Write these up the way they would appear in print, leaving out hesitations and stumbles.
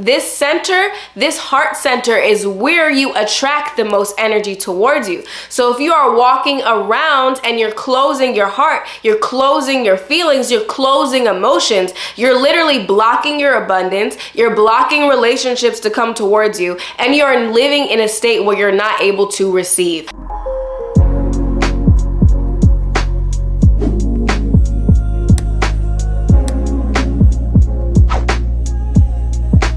This center, this heart center, is where you attract the most energy towards you. So if you are walking around and you're closing your heart, you're closing your feelings, you're closing emotions, you're literally blocking your abundance, you're blocking relationships to come towards you, and you're living in a state where you're not able to receive.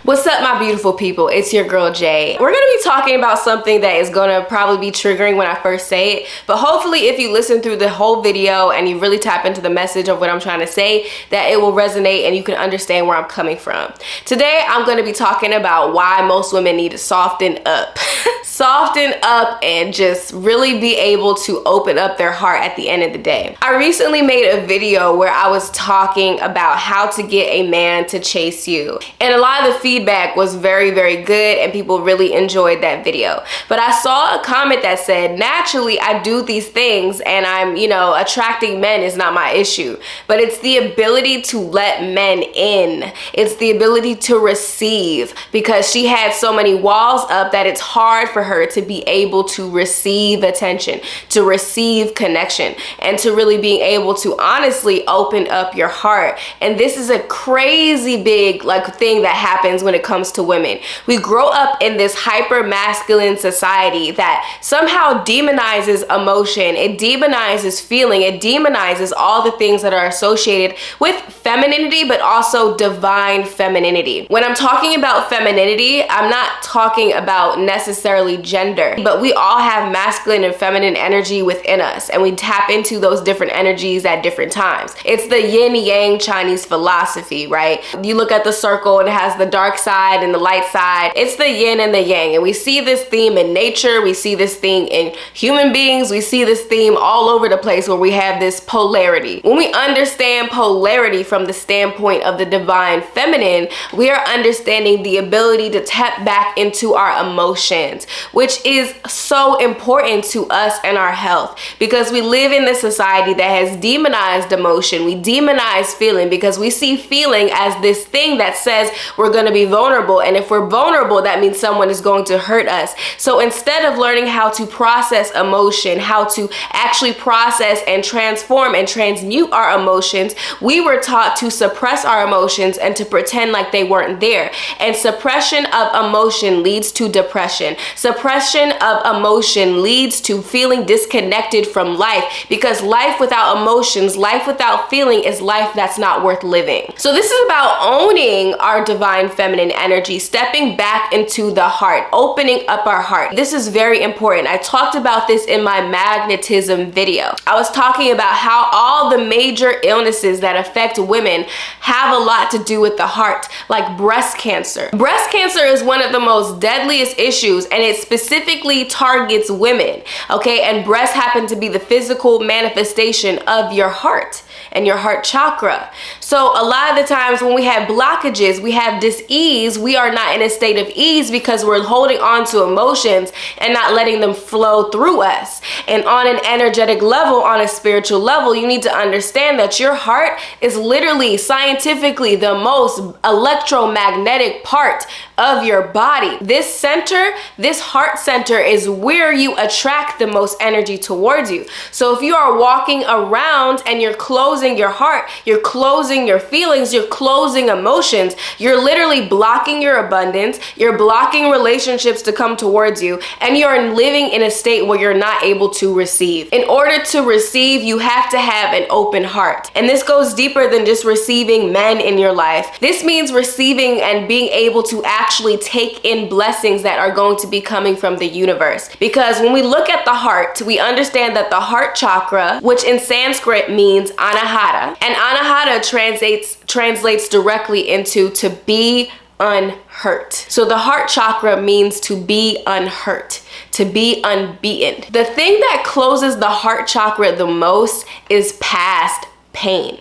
What's up, my beautiful people? It's your girl Jay. We're gonna be talking about something that is gonna probably be triggering when I first say it, but hopefully if you listen through the whole video and you really tap into the message of what I'm trying to say, that it will resonate and you can understand where I'm coming from. Today, I'm gonna be talking about why most women need to soften up. Soften up and just really be able to open up their heart at the end of the day. I recently made a video where I was talking about how to get a man to chase you. And a lot of the feedback was very, very good and people really enjoyed that video. But I saw a comment that said, naturally I do these things and I'm, attracting men is not my issue. But it's the ability to let men in. It's the ability to receive, because she had so many walls up that it's hard for her to be able to receive attention, to receive connection, and to really being able to honestly open up your heart. And this is a crazy big thing that happens when it comes to women. We grow up in this hyper masculine society that somehow demonizes emotion, it demonizes feeling, it demonizes all the things that are associated with femininity, but also divine femininity. When I'm talking about femininity, I'm not talking about necessarily gender, but we all have masculine and feminine energy within us, and we tap into those different energies at different times. It's the yin yang Chinese philosophy, right? You look at the circle and it has the dark side and the light side. It's the yin and the yang, and we see this theme in nature, we see this thing in human beings, we see this theme all over the place where we have this polarity. When we understand polarity from the standpoint of the divine feminine, we are understanding the ability to tap back into our emotions, which is so important to us and our health, because we live in this society that has demonized emotion. We demonize feeling because we see feeling as this thing that says we're going to be vulnerable, and if we're vulnerable, that means someone is going to hurt us. So instead of learning how to process emotion, how to actually process and transform and transmute our emotions, we were taught to suppress our emotions and to pretend like they weren't there. And suppression of emotion leads to depression. Suppression of emotion leads to feeling disconnected from life, because life without emotions, life without feeling is life that's not worth living. So this is about owning our divine feminine energy, stepping back into the heart, opening up our heart. This is very important. I talked about this in my magnetism video. I was talking about how all the major illnesses that affect women have a lot to do with the heart, like breast cancer. Breast cancer is one of the most deadliest issues, and it specifically targets women, okay? And breasts happen to be the physical manifestation of your heart and your heart chakra. So a lot of the times when we have blockages, we have dis-ease, we are not in a state of ease because we're holding on to emotions and not letting them flow through us. And on an energetic level, on a spiritual level, you need to understand that your heart is literally scientifically the most electromagnetic part of your body. This center, this heart center, is where you attract the most energy towards you. So if you are walking around and you're closing your heart, you're closing your feelings, you're closing emotions, you're literally blocking your abundance, you're blocking relationships to come towards you, and you're living in a state where you're not able to receive. In order to receive, you have to have an open heart. And this goes deeper than just receiving men in your life. This means receiving and being able to actually take in blessings that are going to be coming from the universe. Because when we look at the heart, we understand that the heart chakra, which in Sanskrit means anahata, and anahata translates directly into to be unhurt. So the heart chakra means to be unhurt, to be unbeaten. The thing that closes the heart chakra the most is past pain.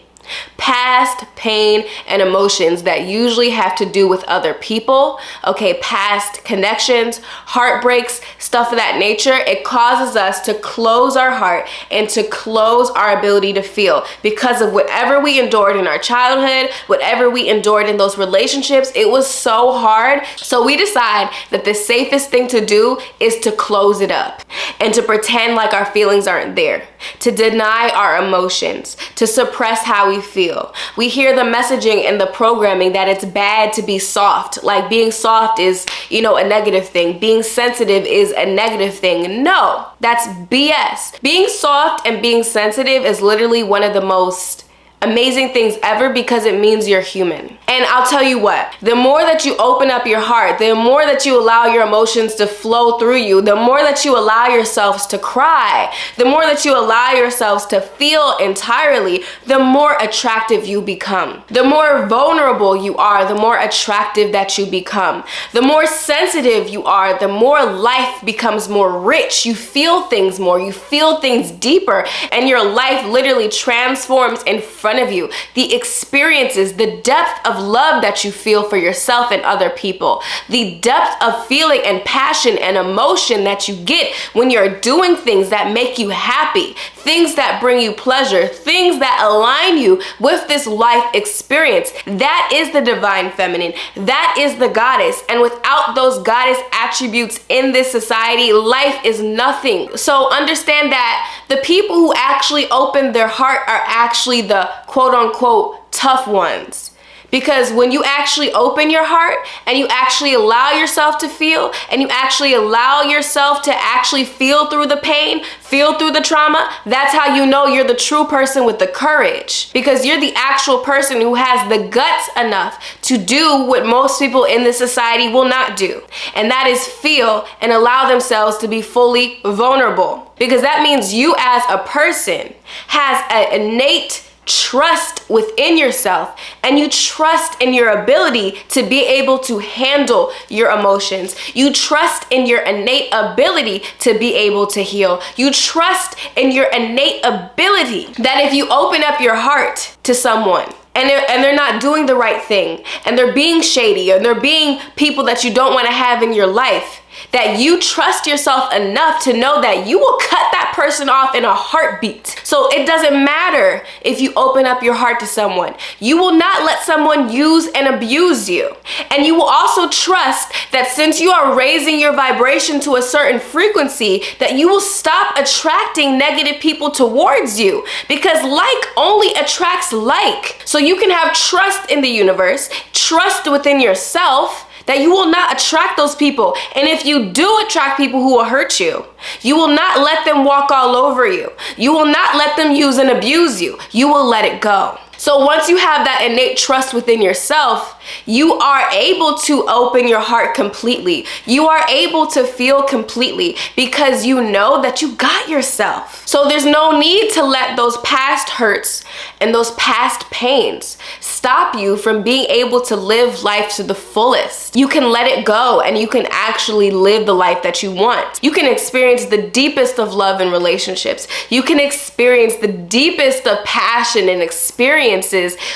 Past pain and emotions that usually have to do with other people, okay, past connections, heartbreaks, stuff of that nature, it causes us to close our heart and to close our ability to feel because of whatever we endured in our childhood, whatever we endured in those relationships. It was so hard. So we decide that the safest thing to do is to close it up and to pretend like our feelings aren't there, to deny our emotions, to suppress how we feel. We hear the messaging and the programming that it's bad to be soft. Like being soft is, a negative thing. Being sensitive is a negative thing. No, that's BS. Being soft and being sensitive is literally one of the most amazing things ever because it means you're human. And I'll tell you what, the more that you open up your heart, the more that you allow your emotions to flow through you, the more that you allow yourselves to cry, the more that you allow yourselves to feel entirely, the more attractive you become. The more vulnerable you are, the more attractive that you become. The more sensitive you are, the more life becomes more rich. You feel things more, you feel things deeper, and your life literally transforms in front of you. The experiences, the depth of love that you feel for yourself and other people, the depth of feeling and passion and emotion that you get when you're doing things that make you happy, things that bring you pleasure, things that align you with this life experience. That is the divine feminine. That is the goddess. And without those goddess attributes in this society, life is nothing. So understand that the people who actually open their heart are actually the quote unquote tough ones. Because when you actually open your heart and you actually allow yourself to feel and you actually allow yourself to actually feel through the pain, feel through the trauma, that's how you know you're the true person with the courage. Because you're the actual person who has the guts enough to do what most people in this society will not do. And that is feel and allow themselves to be fully vulnerable. Because that means you as a person has an innate trust within yourself, and you trust in your ability to be able to handle your emotions. You trust in your innate ability to be able to heal. You trust in your innate ability that if you open up your heart to someone and they're not doing the right thing and they're being shady and they're being people that you don't want to have in your life, that you trust yourself enough to know that you will cut that person off in a heartbeat. So it doesn't matter if you open up your heart to someone. You will not let someone use and abuse you. And you will also trust that since you are raising your vibration to a certain frequency, that you will stop attracting negative people towards you, because like only attracts like. So you can have trust in the universe, trust within yourself, that you will not attract those people. And if you do attract people who will hurt you, you will not let them walk all over you. You will not let them use and abuse you. You will let it go. So once you have that innate trust within yourself, you are able to open your heart completely. You are able to feel completely because you know that you got yourself. So there's no need to let those past hurts and those past pains stop you from being able to live life to the fullest. You can let it go and you can actually live the life that you want. You can experience the deepest of love and relationships. You can experience the deepest of passion and experiences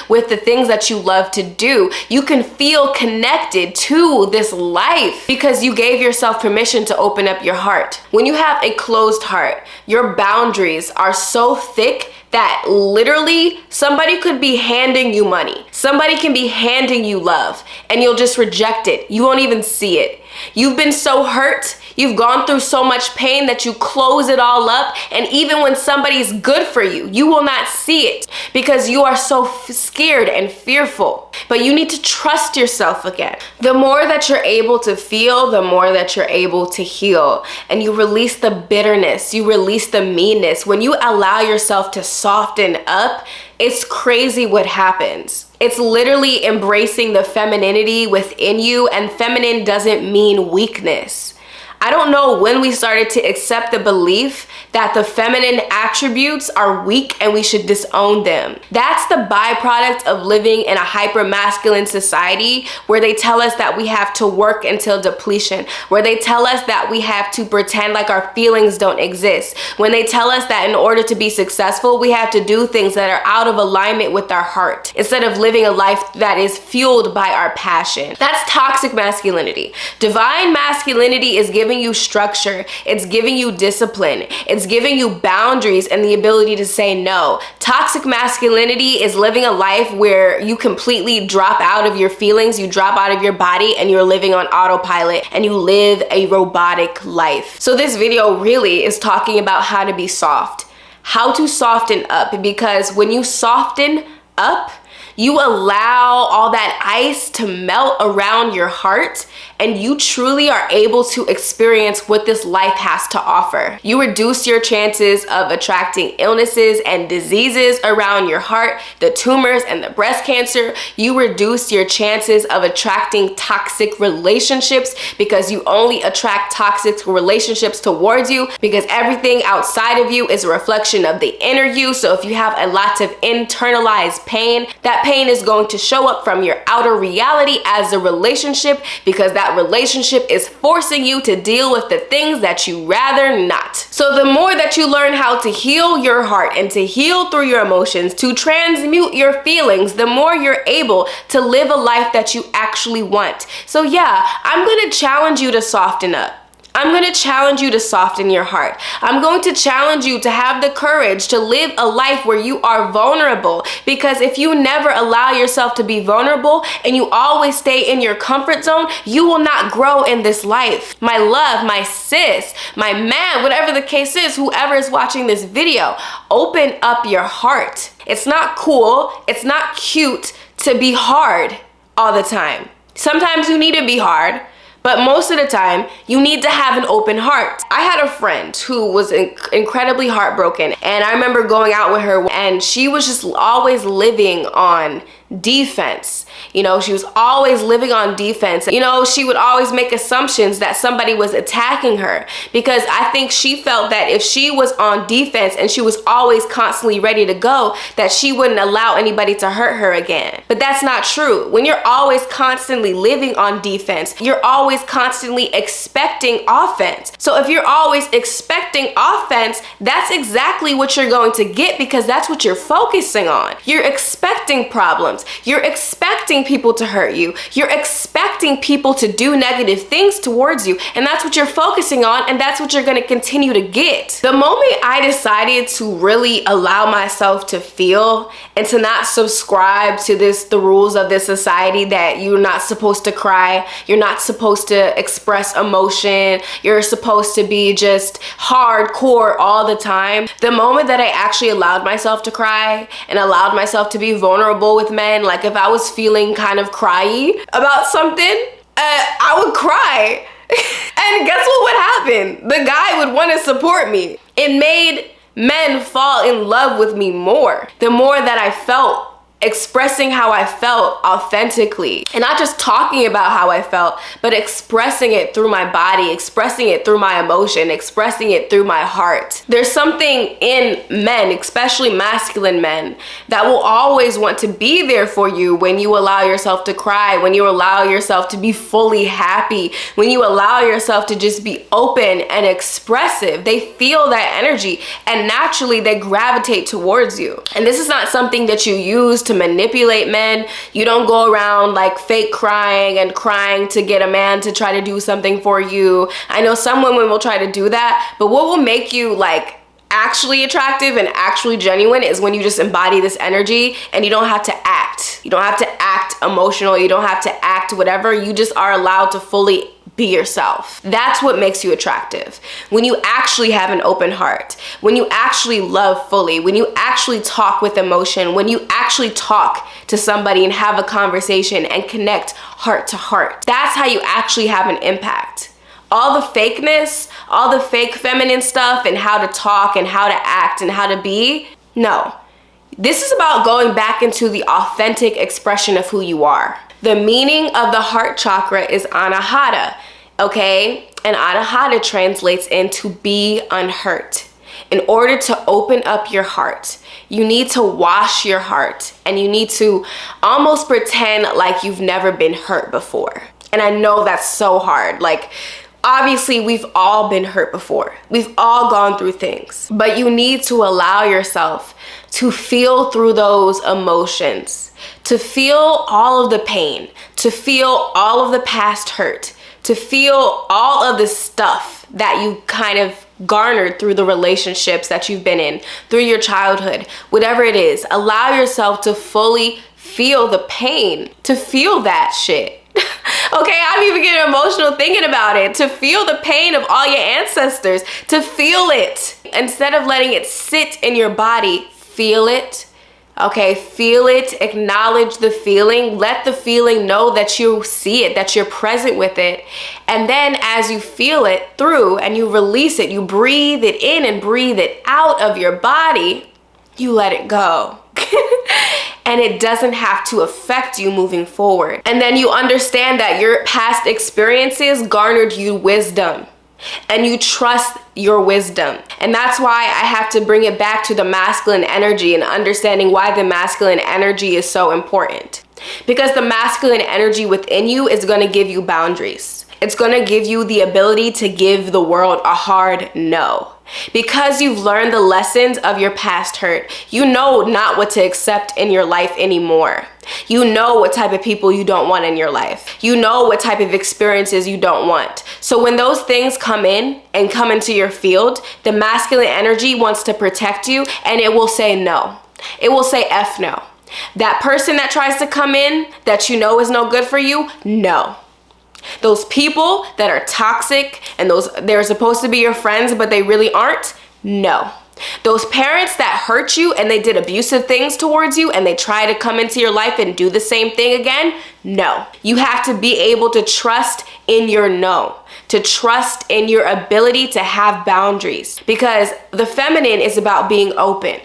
with the things that you love to do. You can feel connected to this life because you gave yourself permission to open up your heart. When you have a closed heart, your boundaries are so thick that literally somebody could be handing you money. Somebody can be handing you love and you'll just reject it. You won't even see it. You've been so hurt. You've gone through so much pain that you close it all up. And even when somebody's good for you, you will not see it because you are so scared and fearful. But you need to trust yourself again. The more that you're able to feel, the more that you're able to heal. And you release the bitterness, you release the meanness. When you allow yourself to soften up, it's crazy what happens. It's literally embracing the femininity within you, and feminine doesn't mean weakness. I don't know when we started to accept the belief that the feminine attributes are weak and we should disown them. That's the byproduct of living in a hyper-masculine society where they tell us that we have to work until depletion, where they tell us that we have to pretend like our feelings don't exist, when they tell us that in order to be successful, we have to do things that are out of alignment with our heart instead of living a life that is fueled by our passion. That's toxic masculinity. Divine masculinity is giving you structure. It's giving you discipline. It's giving you boundaries and the ability to say no. Toxic masculinity is living a life where you completely drop out of your feelings, you drop out of your body, and you're living on autopilot and you live a robotic life. So this video really is talking about how to be soft, how to soften up, because when you soften up, you allow all that ice to melt around your heart and you truly are able to experience what this life has to offer. You reduce your chances of attracting illnesses and diseases around your heart, the tumors and the breast cancer. You reduce your chances of attracting toxic relationships because you only attract toxic relationships towards you because everything outside of you is a reflection of the inner you. So if you have a lot of internalized pain, that pain is going to show up from your outer reality as a relationship because that relationship is forcing you to deal with the things that you rather not. So the more that you learn how to heal your heart and to heal through your emotions, to transmute your feelings, the more you're able to live a life that you actually want. So yeah, I'm gonna challenge you to soften up. I'm going to challenge you to soften your heart. I'm going to challenge you to have the courage to live a life where you are vulnerable, because if you never allow yourself to be vulnerable and you always stay in your comfort zone, you will not grow in this life. My love, my sis, my man, whatever the case is, whoever is watching this video, open up your heart. It's not cool, it's not cute to be hard all the time. Sometimes you need to be hard, but most of the time, you need to have an open heart. I had a friend who was incredibly heartbroken, and I remember going out with her, and she was just always living on defense. You know, she was always living on defense. You know, she would always make assumptions that somebody was attacking her, because I think she felt that if she was on defense and she was always constantly ready to go, that she wouldn't allow anybody to hurt her again. But that's not true. When you're always constantly living on defense, you're always constantly expecting offense. So if you're always expecting offense, that's exactly what you're going to get, because that's what you're focusing on. You're expecting problems. You're expecting people to hurt you. You're expecting people to do negative things towards you. And that's what you're focusing on, and that's what you're going to continue to get. The moment I decided to really allow myself to feel and to not subscribe to the rules of this society that you're not supposed to cry, you're not supposed to express emotion, you're supposed to be just hardcore all the time. The moment that I actually allowed myself to cry and allowed myself to be vulnerable with men, like if I was feeling kind of cryy about something, I would cry. And guess what would happen? The guy would want to support me. It made men fall in love with me more. The more that I felt expressing how I felt authentically, and not just talking about how I felt, but expressing it through my body, expressing it through my emotion, expressing it through my heart. There's something in men, especially masculine men, that will always want to be there for you when you allow yourself to cry, when you allow yourself to be fully happy, when you allow yourself to just be open and expressive. They feel that energy and naturally they gravitate towards you. And this is not something that you use to manipulate men. You don't go around like fake crying and crying to get a man to try to do something for you. I know some women will try to do that, but what will make you like actually attractive and actually genuine is when you just embody this energy and you don't have to act. You don't have to act emotional. You don't have to act whatever. You just are allowed to fully be yourself. That's what makes you attractive. When you actually have an open heart, when you actually love fully, when you actually talk with emotion, when you actually talk to somebody and have a conversation and connect heart to heart. That's how you actually have an impact. All the fakeness, all the fake feminine stuff and how to talk and how to act and how to be, no. This is about going back into the authentic expression of who you are. The meaning of the heart chakra is anahata. okay? And anahata translates into be unhurt. In order to open up your heart, you need to wash your heart, and you need to almost pretend like you've never been hurt before. And I know that's so hard. Like, obviously, we've all been hurt before. We've all gone through things. But you need to allow yourself to feel through those emotions, to feel all of the pain, to feel all of the past hurt, to feel all of the stuff that you kind of garnered through the relationships that you've been in, through your childhood, whatever it is. Allow yourself to fully feel the pain, to feel that shit. Okay, I'm even getting emotional thinking about it. To feel the pain of all your ancestors, to feel it. Instead of letting it sit in your body, feel it. Okay, feel it, acknowledge the feeling, let the feeling know that you see it, that you're present with it. And then as you feel it through and you release it, you breathe it in and breathe it out of your body, you let it go. And it doesn't have to affect you moving forward. And then you understand that your past experiences garnered you wisdom. And you trust your wisdom. And that's why I have to bring it back to the masculine energy and understanding why the masculine energy is so important. Because the masculine energy within you is going to give you boundaries. It's going to give you the ability to give the world a hard no. Because you've learned the lessons of your past hurt, you know not what to accept in your life anymore. You know what type of people you don't want in your life. You know what type of experiences you don't want. So when those things come in and come into your field, the masculine energy wants to protect you, and it will say no. It will say F no. That person that tries to come in that you know is no good for you, no. Those people that are toxic and they're supposed to be your friends, but they really aren't, no. Those parents that hurt you and they did abusive things towards you and they try to come into your life and do the same thing again, no. You have to be able to trust in your no, to trust in your ability to have boundaries, because the feminine is about being open.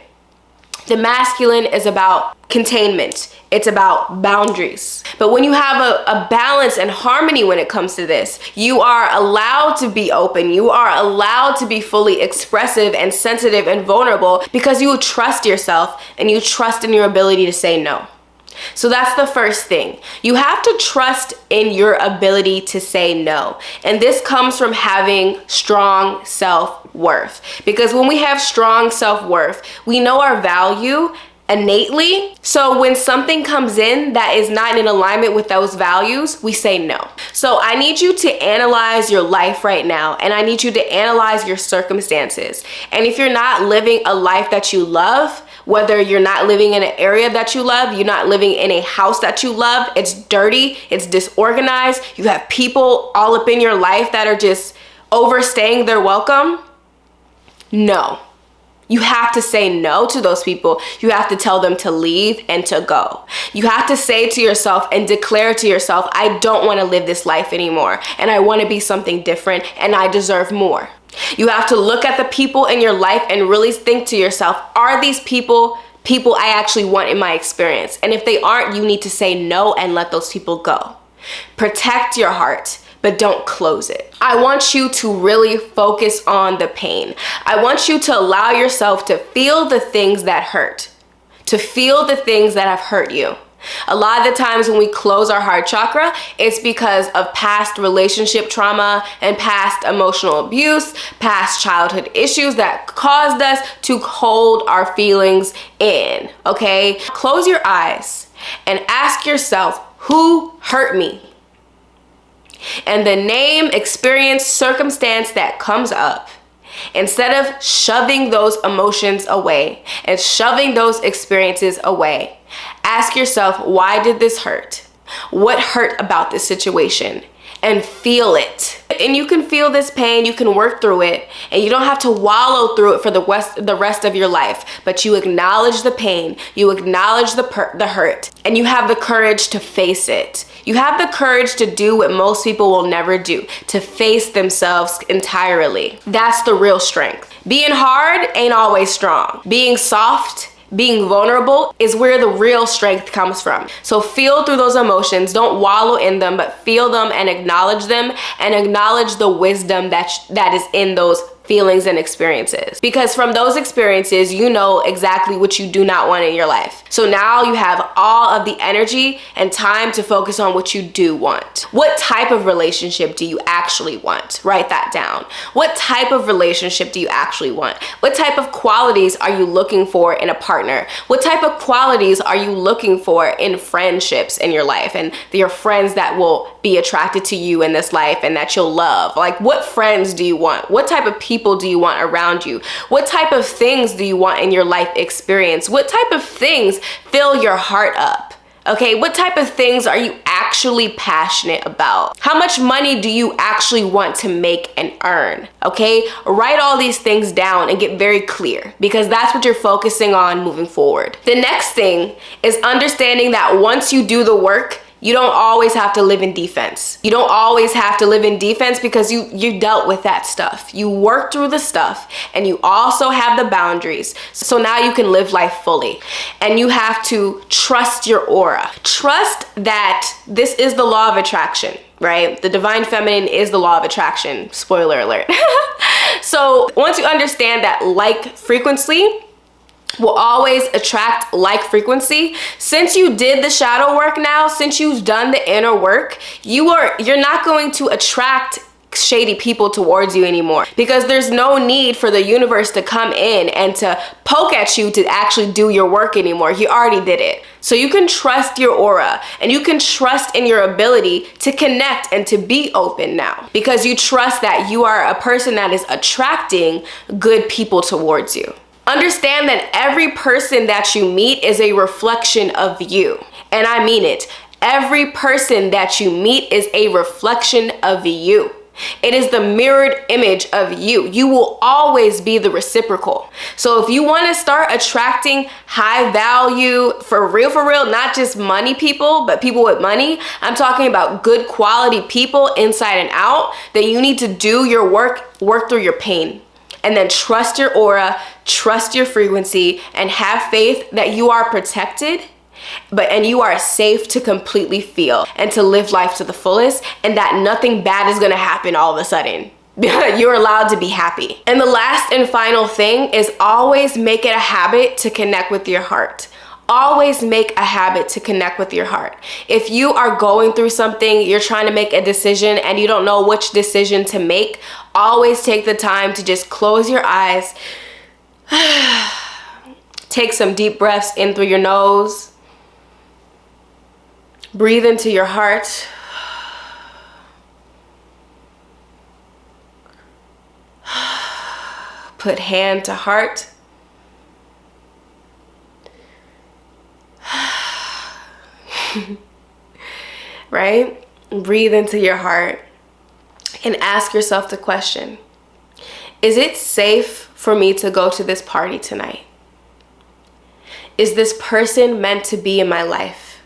The masculine is about containment. It's about boundaries. But when you have a balance and harmony when it comes to this, you are allowed to be open. You are allowed to be fully expressive and sensitive and vulnerable because you trust yourself and you trust in your ability to say no. So that's the first thing. You have to trust in your ability to say no. And this comes from having strong self-worth. Because when we have strong self-worth, we know our value innately. So when something comes in that is not in alignment with those values, we say no. So I need you to analyze your life right now, and I need you to analyze your circumstances. And if you're not living a life that you love, whether you're not living in an area that you love, you're not living in a house that you love, it's dirty, it's disorganized, you have people all up in your life that are just overstaying their welcome, no. You have to say no to those people. You have to tell them to leave and to go. You have to say to yourself and declare to yourself, I don't want to live this life anymore, and I want to be something different, and I deserve more. You have to look at the people in your life and really think to yourself, are these people I actually want in my experience? And if they aren't, you need to say no and let those people go. Protect your heart, but don't close it. I want you to really focus on the pain. I want you to allow yourself to feel the things that hurt, to feel the things that have hurt you. A lot of the times when we close our heart chakra, it's because of past relationship trauma and past emotional abuse, past childhood issues that caused us to hold our feelings in, okay? Close your eyes and ask yourself, who hurt me? And the name, experience, circumstance that comes up. Instead of shoving those emotions away and shoving those experiences away, ask yourself, why did this hurt? What hurt about this situation? And feel it. And you can feel this pain, you can work through it, and you don't have to wallow through it for the rest of your life. But you acknowledge the pain, you acknowledge the hurt, and you have the courage to face it. You have the courage to do what most people will never do, to face themselves entirely. That's the real strength. Being hard ain't always strong. Being soft, being vulnerable is where the real strength comes from. So feel through those emotions. Don't wallow in them, but feel them and acknowledge the wisdom that is in those feelings and experiences. Because from those experiences, you know exactly what you do not want in your life. So now you have all of the energy and time to focus on what you do want. What type of relationship do you actually want? Write that down. What type of relationship do you actually want? What type of qualities are you looking for in a partner? What type of qualities are you looking for in friendships in your life and your friends that will be attracted to you in this life and that you'll love? Like, what friends do you want? What type of people do you want around you? What type of things do you want in your life experience? What type of things fill your heart up? Okay, what type of things are you actually passionate about? How much money do you actually want to make and earn? Okay, write all these things down and get very clear, because that's what you're focusing on moving forward. The next thing is understanding that once you do the work, you don't always have to live in defense. You don't always have to live in defense because you dealt with that stuff. You worked through the stuff and you also have the boundaries. So now you can live life fully. And you have to trust your aura. Trust that this is the law of attraction, right? The divine feminine is the law of attraction. Spoiler alert. So once you understand that like frequency will always attract like frequency, since you did the shadow work now, since you've done the inner work, you're not going to attract shady people towards you anymore, because there's no need for the universe to come in and to poke at you to actually do your work anymore. You already did it. So you can trust your aura and you can trust in your ability to connect and to be open now, because you trust that you are a person that is attracting good people towards you. Understand that every person that you meet is a reflection of you. And I mean it. Every person that you meet is a reflection of you. It is the mirrored image of you. You will always be the reciprocal. So if you want to start attracting high value, for real, not just money people, but people with money, I'm talking about good quality people inside and out, then you need to do your work through your pain. And then trust your aura, trust your frequency, and have faith that you are protected, and you are safe to completely feel and to live life to the fullest, and that nothing bad is gonna happen all of a sudden. You're allowed to be happy. And the last and final thing is always make it a habit to connect with your heart. Always make a habit to connect with your heart. If you are going through something, you're trying to make a decision and you don't know which decision to make, always take the time to just close your eyes, take some deep breaths in through your nose, breathe into your heart, put hand to heart, right? Breathe into your heart and ask yourself the question, is it safe for me to go to this party tonight? Is this person meant to be in my life?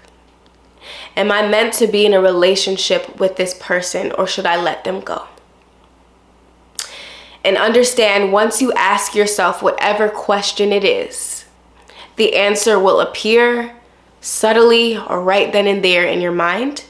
Am I meant to be in a relationship with this person, or should I let them go? And understand, once you ask yourself whatever question it is, the answer will appear subtly or right then and there in your mind.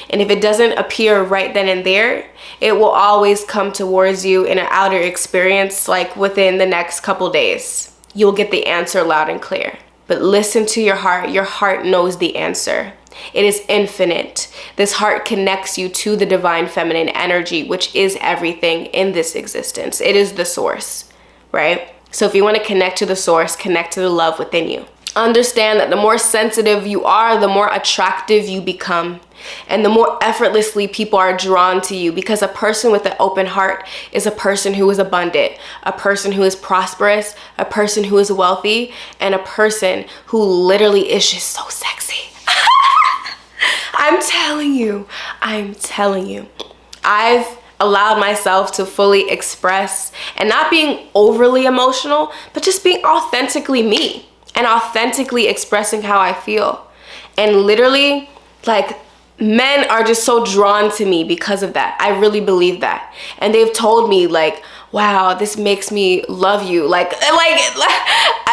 And if it doesn't appear right then and there, it will always come towards you in an outer experience, like within the next couple days. You'll get the answer loud and clear. But listen to your heart. Your heart knows the answer. It is infinite. This heart connects you to the divine feminine energy, which is everything in this existence. It is the source, right? So if you want to connect to the source, connect to the love within you. Understand that the more sensitive you are, the more attractive you become, and the more effortlessly people are drawn to you, because a person with an open heart is a person who is abundant, a person who is prosperous, a person who is wealthy, and a person who literally is just so sexy. I'm telling you. I've allowed myself to fully express, and not being overly emotional, but just being authentically me. And authentically expressing how I feel. And literally, like, men are just so drawn to me because of that. I really believe that. And they've told me, like, wow, this makes me love you. Like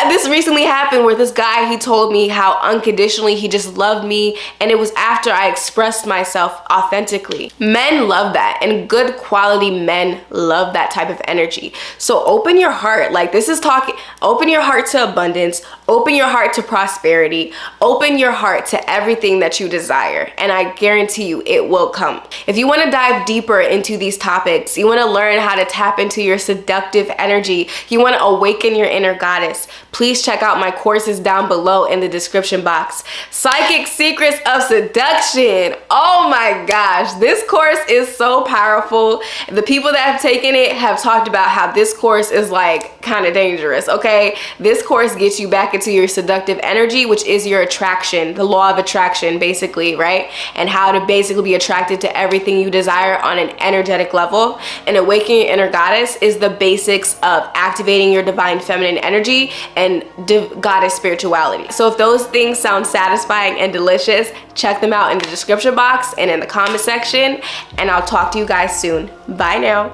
This recently happened where this guy, he told me how unconditionally he just loved me, and it was after I expressed myself authentically. Men love that, and good quality men love that type of energy. So open your heart. Like, this is talking, open your heart to abundance, open your heart to prosperity, open your heart to everything that you desire, and I guarantee you it will come. If you want to dive deeper into these topics, you want to learn how to tap into your seductive energy, you want to awaken your inner goddess, please check out my courses down below in the description box. Psychic Secrets of Seduction. Oh my gosh, this course is so powerful. The people that have taken it have talked about how this course is like kind of dangerous, okay? This course gets you back into your seductive energy, which is your attraction, the law of attraction basically, right? And how to basically be attracted to everything you desire on an energetic level. And awakening your inner goddess is the basics of activating your divine feminine energy and goddess spirituality. So if those things sound satisfying and delicious, check them out in the description box and in the comment section, and I'll talk to you guys soon. Bye now.